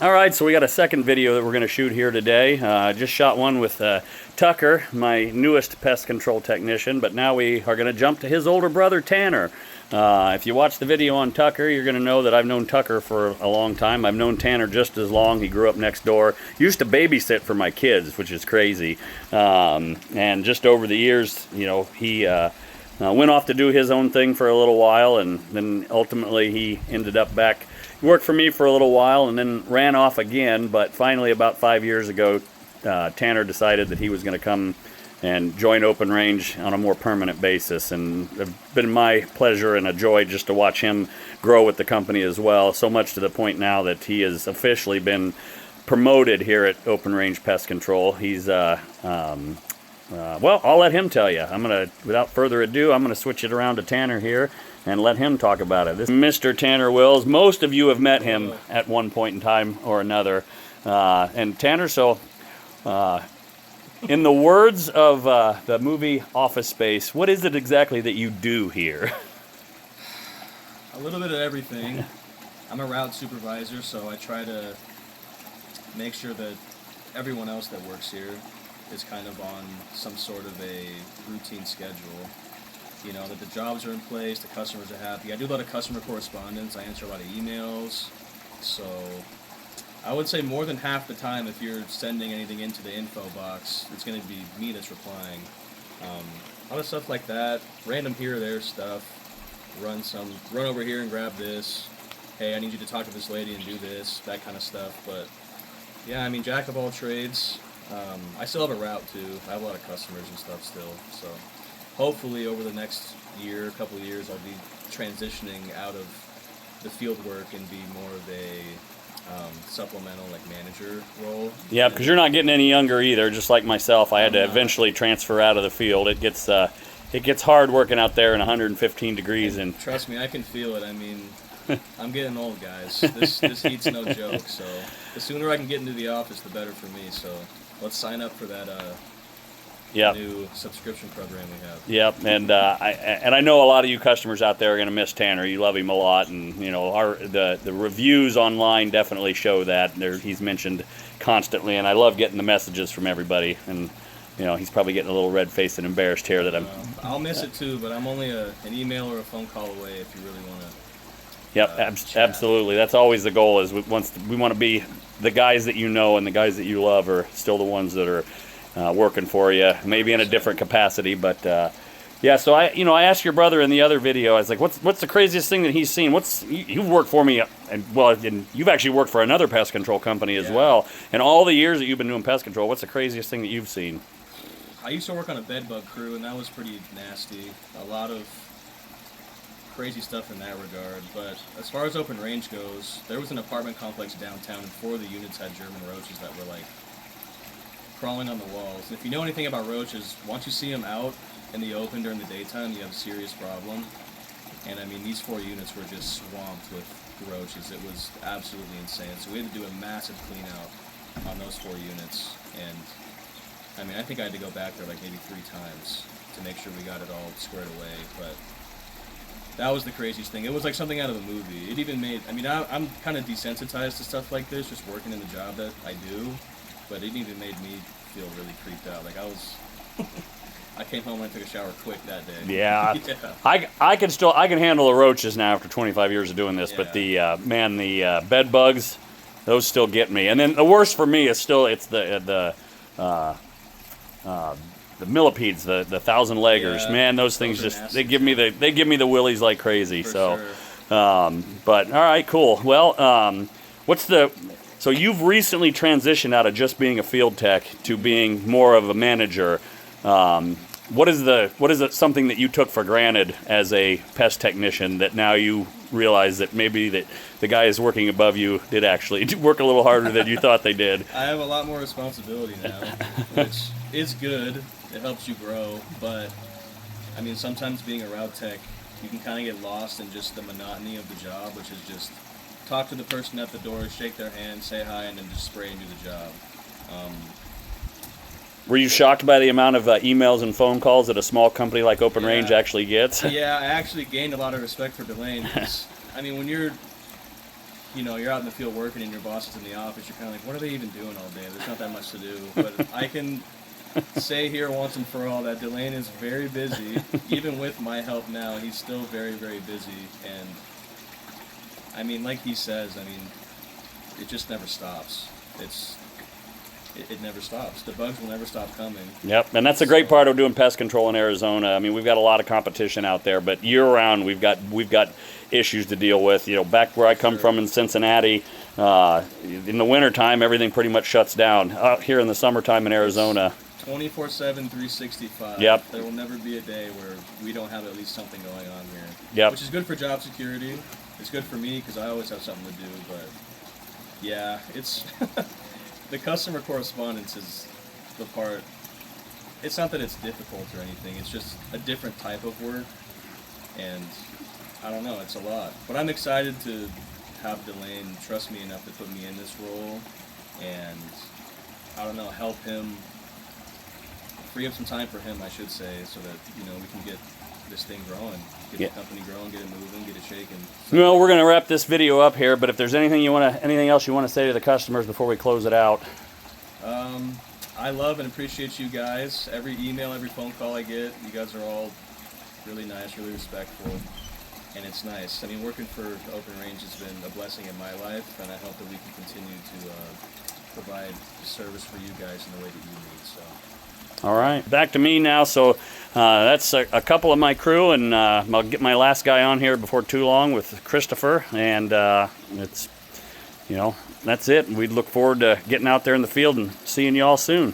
All right, so we got a second video that we're going to shoot here today. Just shot one with Tucker, my newest pest control technician, but now we are going to jump to his older brother, Tanner. If you watch the video on Tucker, you're going to know that I've known Tucker for a long time. I've known Tanner just as long. He grew up next door. Used to babysit for my kids, which is crazy. And just over the years, you know, he went off to do his own thing for a little while, and then ultimately he ended up back. He worked for me for a little while and then ran off again, but finally about 5 years ago, Tanner decided that he was going to come and join Open Range on a more permanent basis, and it's been my pleasure and a joy just to watch him grow with the company as well, so much to the point now that he has officially been promoted here at Open Range Pest Control. He's well, I'll let him tell you. Without further ado, I'm gonna switch it around to Tanner here and let him talk about it. This is Mr. Tanner Wills. Most of you have met him at one point in time or another. And Tanner, so in the words of the movie Office Space, what is it exactly that you do here? A little bit of everything. I'm a route supervisor, so I try to make sure that everyone else that works here is kind of on some sort of a routine schedule. You know, that the jobs are in place, the customers are happy. I do a lot of customer correspondence. I answer a lot of emails. So I would say more than half the time, if you're sending anything into the info box, it's going to be me that's replying. A lot of stuff like that, random here or there stuff. Run over here and grab this. Hey, I need you to talk to this lady and do this, that kind of stuff. But yeah, I mean, jack of all trades. I still have a route too. I have a lot of customers and stuff still. So hopefully over the next year, couple of years, I'll be transitioning out of the field work and be more of a supplemental, like, manager role. Yeah, because you're not getting any younger either. Just like myself, I had to eventually transfer out of the field. It gets hard working out there in 115 degrees, and trust me, I can feel it. I mean, I'm getting old, guys. This heat's no joke. So the sooner I can get into the office, the better for me. So let's sign up for that new subscription program we have. Yep, and I know a lot of you customers out there are going to miss Tanner. You love him a lot, and you know the reviews online definitely show that. He's mentioned constantly, and I love getting the messages from everybody. And you know, he's probably getting a little red-faced and embarrassed here that I'm. I'll miss it too, but I'm only an email or a phone call away if you really want to. Yep, absolutely. That's always the goal. Is we want to be the guys that you know and the guys that you love are still the ones that are working for you, maybe in a different capacity, but yeah. So I asked your brother in the other video. I was like, "What's the craziest thing that he's seen?" You've worked for me, and you've actually worked for another pest control company as well. And all the years that you've been doing pest control, what's the craziest thing that you've seen? I used to work on a bed bug crew, and that was pretty nasty. A lot of crazy stuff in that regard. But as far as Open Range goes, there was an apartment complex downtown, and 4 of the units had German roaches that were like crawling on the walls. And if you know anything about roaches, once you see them out in the open during the daytime, you have a serious problem. And I mean, these 4 units were just swamped with roaches. It was absolutely insane. So we had to do a massive clean out on those 4 units. And I mean, I think I had to go back there like maybe 3 times to make sure we got it all squared away. But that was the craziest thing. It was like something out of a movie. It even made, I mean, I'm kind of desensitized to stuff like this, just working in the job that I do. But it even made me feel really creeped out. Like I came home and I took a shower quick that day. Yeah. I can handle the roaches now after 25 years of doing this, but the bed bugs, those still get me. And then the worst for me is still the millipedes, the 1,000-leggers. Yeah, man, those things just they give me the willies like crazy. Sure. But all right, cool. Well, so you've recently transitioned out of just being a field tech to being more of a manager. What is something that you took for granted as a pest technician that now you realize that maybe that the guys working above you did actually work a little harder than you thought they did? I have a lot more responsibility now, which is good. It helps you grow, but I mean, sometimes being a route tech, you can kind of get lost in just the monotony of the job, which is just talk to the person at the door, shake their hand, say hi, and then just spray and do the job. Were you shocked by the amount of emails and phone calls that a small company like Open Range actually gets? Yeah, I actually gained a lot of respect for Delane. I mean, when you're you know, you're out in the field working and your boss is in the office, you're kind of like, what are they even doing all day? There's not that much to do. But I can say here once and for all that Delane is very busy. Even with my help now, he's still very, very busy. And I mean, like he says, I mean, it just never stops. It never stops. The bugs will never stop coming. Yep, and that's a great part of doing pest control in Arizona. I mean, we've got a lot of competition out there, but year-round we've got issues to deal with. You know, back where I come from in Cincinnati, in the wintertime, everything pretty much shuts down. Out here in the summertime in Arizona, 24/7, 365. Yep. There will never be a day where we don't have at least something going on here. Yep. Which is good for job security. It's good for me because I always have something to do. But yeah, it's the customer correspondence is the part. It's not that it's difficult or anything. It's just a different type of work, and I don't know. It's a lot. But I'm excited to have Delane trust me enough to put me in this role, and I don't know, help him. Free up some time for him, I should say, so that, you know, we can get this thing growing, get the company growing, get it moving, get it shaking. So, well, we're going to wrap this video up here, but if there's anything else you want to say to the customers before we close it out. I love and appreciate you guys. Every email, every phone call I get, you guys are all really nice, really respectful, and it's nice. I mean, working for Open Range has been a blessing in my life, and I hope that we can continue to provide service for you guys in the way that you need. So. All right, back to me now. So that's a couple of my crew, and I'll get my last guy on here before too long with Christopher, and it's, you know, that's it. We look forward to getting out there in the field and seeing you all soon.